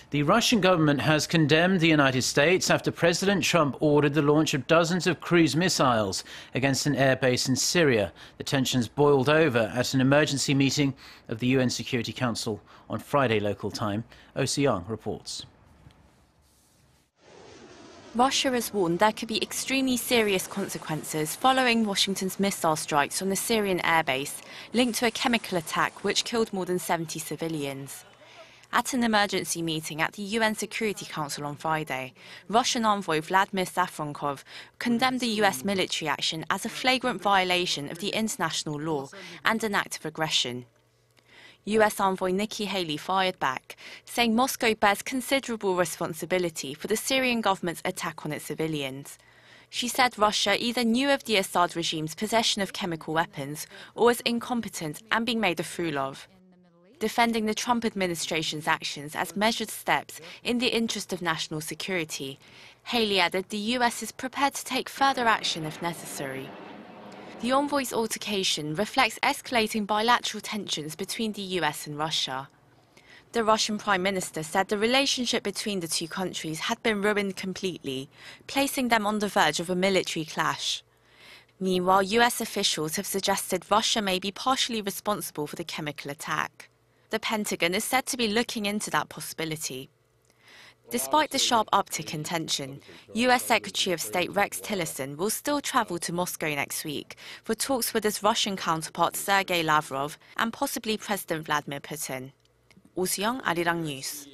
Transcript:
The Russian government has condemned the United States after President Trump ordered the launch of dozens of cruise missiles against an airbase in Syria. The tensions boiled over at an emergency meeting of the UN Security Council on Friday local time. Soo-young reports. Russia has warned there could be extremely serious consequences following Washington's missile strikes on the Syrian airbase, linked to a chemical attack which killed more than 70 civilians. At an emergency meeting at the UN Security Council on Friday, Russian envoy Vladimir Safronkov condemned the US military action as a flagrant violation of the international law and an act of aggression. US envoy Nikki Haley fired back, saying Moscow bears considerable responsibility for the Syrian government's attack on its civilians. She said Russia either knew of the Assad regime's possession of chemical weapons or was incompetent and being made a fool of. Defending the Trump administration's actions as measured steps in the interest of national security, Haley added the US is prepared to take further action if necessary. The envoy's altercation reflects escalating bilateral tensions between the US and Russia. The Russian Prime Minister said the relationship between the two countries had been ruined completely, placing them on the verge of a military clash. Meanwhile, US officials have suggested Russia may be partially responsible for the chemical attack. The Pentagon is said to be looking into that possibility. Despite the sharp uptick in tension, US Secretary of State Rex Tillerson will still travel to Moscow next week for talks with his Russian counterpart Sergei Lavrov and possibly President Vladimir Putin. Soo-young, Arirang News.